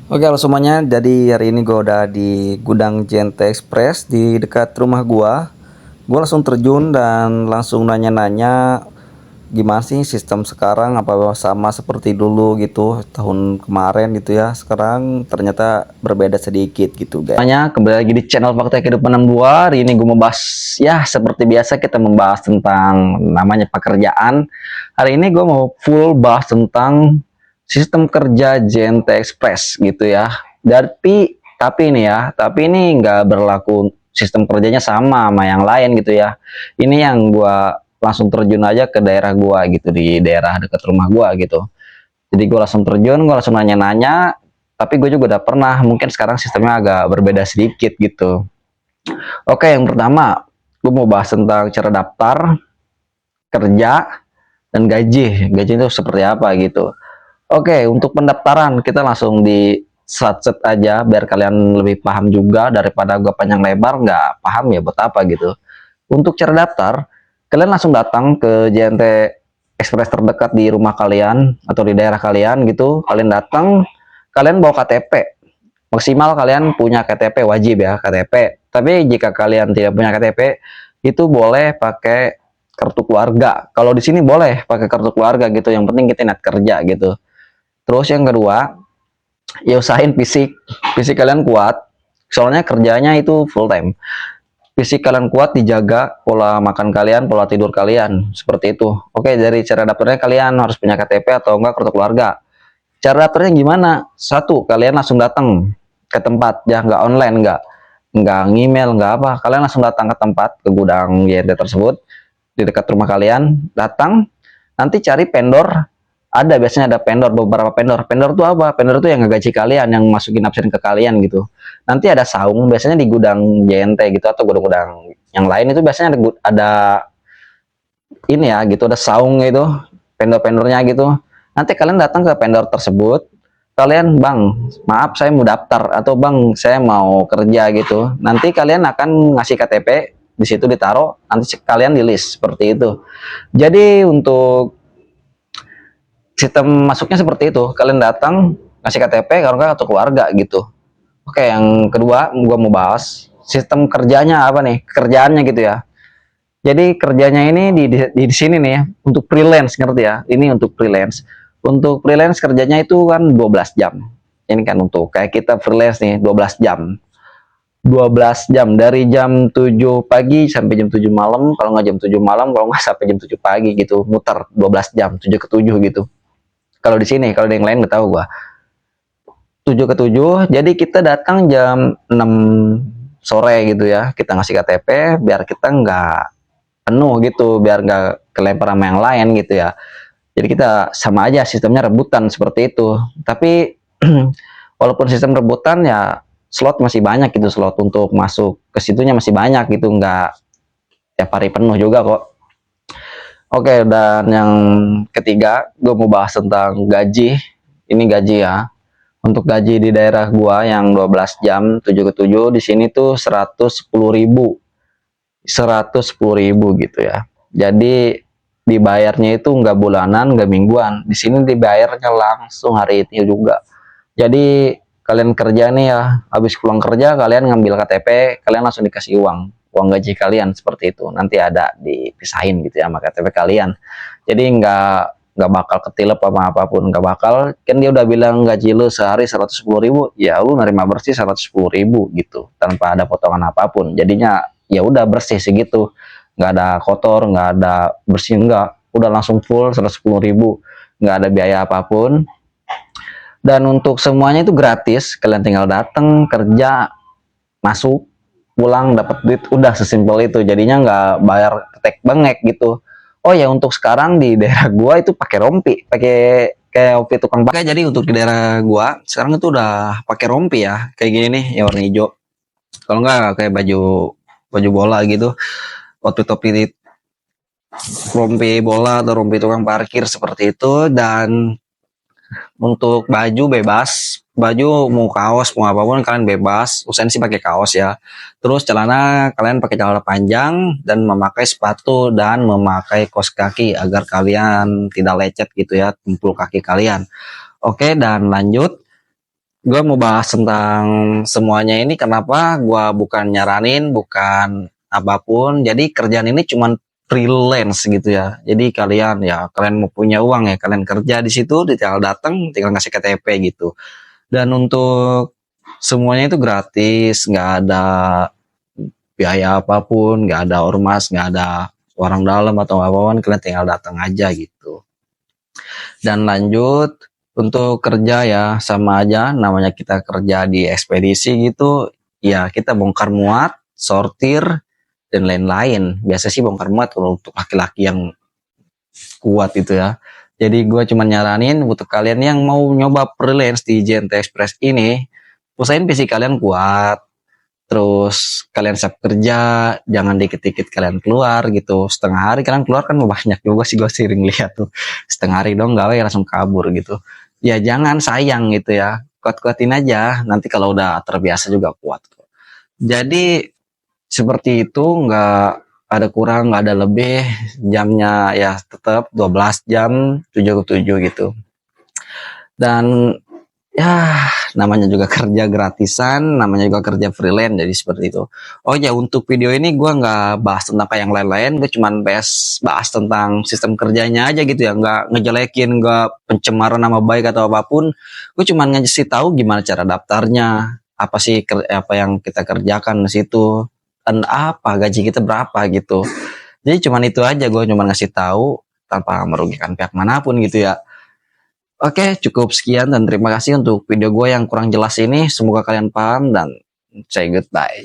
Oke, halo semuanya. Jadi hari ini gue udah di gudang JNT Express di dekat rumah gua. Gua langsung terjun dan langsung nanya-nanya gimana sih sistem sekarang, apa sama seperti dulu gitu tahun kemarin gitu ya. Sekarang ternyata berbeda sedikit gitu, guys. Semuanya kembali lagi di channel Fakta Kehidupan 62. Hari ini gue mau bahas, ya seperti biasa kita membahas tentang namanya pekerjaan. Hari ini gue mau full bahas tentang sistem kerja JNT Express gitu ya. Tapi ini nggak berlaku sistem kerjanya sama yang lain gitu ya. Ini yang gua langsung terjun aja ke daerah gua gitu, di daerah dekat rumah gua gitu. Jadi gua langsung terjun, gua langsung nanya-nanya. Tapi gue juga udah pernah, mungkin sekarang sistemnya agak berbeda sedikit gitu. Oke, yang pertama gue mau bahas tentang cara daftar kerja dan gaji. Gaji itu seperti apa gitu. Oke, untuk pendaftaran kita langsung di satset aja biar kalian lebih paham juga daripada gue panjang lebar nggak paham ya buat apa gitu. Untuk cara daftar, kalian langsung datang ke JNT Express terdekat di rumah kalian atau di daerah kalian gitu. Kalian datang, kalian bawa KTP. Maksimal kalian punya KTP, wajib ya KTP. Tapi jika kalian tidak punya KTP, itu boleh pakai kartu keluarga. Kalau di sini boleh pakai kartu keluarga gitu. Yang penting kita niat kerja gitu. Terus yang kedua, ya usahain fisik kalian kuat. Soalnya kerjanya itu full time. Fisik kalian kuat, dijaga pola makan kalian, pola tidur kalian, seperti itu. Oke, dari cara daftarnya kalian harus punya KTP atau enggak kartu keluarga. Cara daftarnya gimana? Satu, kalian langsung datang ke tempat, ya nggak online, nggak email, nggak apa. Kalian langsung datang ke tempat, ke gudang YNT tersebut di dekat rumah kalian. Datang, nanti cari vendor. Ada biasanya ada vendor, beberapa vendor. Vendor itu apa? Vendor itu yang ngegaji kalian, yang masukin absen ke kalian gitu. Nanti ada saung, biasanya di gudang JNT gitu atau gudang-gudang yang lain itu biasanya ada ini ya gitu, ada saung itu, vendor-vendornya gitu. Nanti kalian datang ke vendor tersebut, kalian, bang, maaf saya mau daftar, atau bang saya mau kerja gitu. Nanti kalian akan ngasih KTP, di situ ditaruh, nanti kalian di list seperti itu. Jadi untuk sistem masuknya seperti itu, kalian datang ngasih KTP kalau nggak kartu keluarga gitu. Oke, yang kedua gua mau bahas sistem kerjanya apa nih, kerjaannya gitu ya. Jadi kerjanya ini di sini nih ya, untuk freelance, ngerti ya, ini untuk freelance. Untuk freelance kerjanya itu kan 12 jam. Ini kan untuk kayak kita freelance nih 12 jam. 12 jam dari jam 7 pagi sampai jam 7 malam, kalau nggak jam 7 malam, kalau nggak sampai jam 7 pagi gitu, muter 12 jam, 7 ke 7 gitu. Kalau di sini, kalau di yang lain nggak tahu gua. 7 ke 7, jadi kita datang jam 6 sore gitu ya. Kita ngasih KTP biar kita nggak penuh gitu, biar nggak kelempar sama yang lain gitu ya. Jadi kita sama aja sistemnya rebutan seperti itu. Tapi walaupun sistem rebutan ya slot masih banyak gitu, slot untuk masuk ke situnya masih banyak gitu, nggak tiap hari penuh juga kok. Oke, dan yang ketiga gue mau bahas tentang gaji. Ini gaji ya. Untuk gaji di daerah gua yang 12 jam 7 ke 7 di sini tuh 110.000. 110.000 gitu ya. Jadi dibayarnya itu nggak bulanan, nggak mingguan. Di sini dibayarnya langsung hari ini juga. Jadi kalian kerja nih ya, habis pulang kerja kalian ngambil KTP, kalian langsung dikasih uang gaji kalian seperti itu. Nanti ada dipisahin gitu ya sama KTP kalian. Jadi nggak bakal ketilep apa apapun, nggak bakal. Kan dia udah bilang gaji lu sehari 110.000, ya lu nerima bersih 110.000 gitu tanpa ada potongan apapun. Jadinya ya udah bersih segitu, nggak ada kotor, nggak ada bersih, nggak, udah langsung full 110.000, nggak ada biaya apapun. Dan untuk semuanya itu gratis, kalian tinggal datang kerja, masuk, pulang, dapat duit, udah sesimpel itu. Jadinya nggak bayar ketek bengek gitu. Oh ya, untuk sekarang di daerah gua itu pakai rompi, pakai kayak rompi tukang bakar. Jadi untuk di daerah gua sekarang itu udah pakai rompi ya, kayak gini nih yang warna hijau. Kalau nggak kayak baju baju bola gitu, waktu topi rompi bola atau rompi tukang parkir seperti itu. Dan untuk baju bebas, baju mau kaos mau apapun kalian bebas. Usahain sih pakai kaos ya. Terus celana kalian pakai celana panjang dan memakai sepatu dan memakai kaos kaki agar kalian tidak lecet gitu ya, tumpul kaki kalian. Oke, dan lanjut. gue mau bahas tentang semuanya ini. Kenapa gue bukan nyaranin, bukan apapun. Jadi kerjaan ini cuman freelance gitu ya. Jadi kalian mau punya uang ya, kalian kerja di situ, tinggal datang, tinggal ngasih KTP gitu. Dan untuk semuanya itu gratis, nggak ada biaya apapun, nggak ada ormas, nggak ada orang dalam atau apapun, kalian tinggal datang aja gitu. Dan lanjut, untuk kerja ya sama aja, namanya kita kerja di ekspedisi gitu, ya kita bongkar muat, sortir, dan lain-lain. Biasa sih bongkar muat kalau untuk laki-laki yang kuat itu ya. Jadi gue cuma nyaranin untuk kalian yang mau nyoba freelance di JNT Express ini, usahain fisik kalian kuat, terus kalian siap kerja, jangan dikit-dikit kalian keluar gitu. Setengah hari kalian keluar kan banyak juga sih, gue sering lihat tuh, setengah hari dong gawe langsung kabur gitu. Ya jangan, sayang gitu ya, kuat-kuatin aja, nanti kalau udah terbiasa juga kuat kok. Jadi seperti itu, nggak ada kurang nggak ada lebih, jamnya ya tetap 12 jam, 7 ke 7 gitu. Dan ya namanya juga kerja gratisan, namanya juga kerja freelance, jadi seperti itu. Oh ya, untuk video ini gue nggak bahas tentang kayak yang lain-lain, gue cuman bahas tentang sistem kerjanya aja gitu ya, nggak ngejelekin, nggak pencemaran nama baik atau apapun. Gue cuman ngasih tahu gimana cara daftarnya, apa sih apa yang kita kerjakan di situ, dan apa gaji kita berapa gitu. Jadi cuman itu aja, gue cuman ngasih tahu tanpa merugikan pihak manapun gitu ya. Oke, cukup sekian dan terima kasih untuk video gue yang kurang jelas ini. Semoga kalian paham dan say goodbye.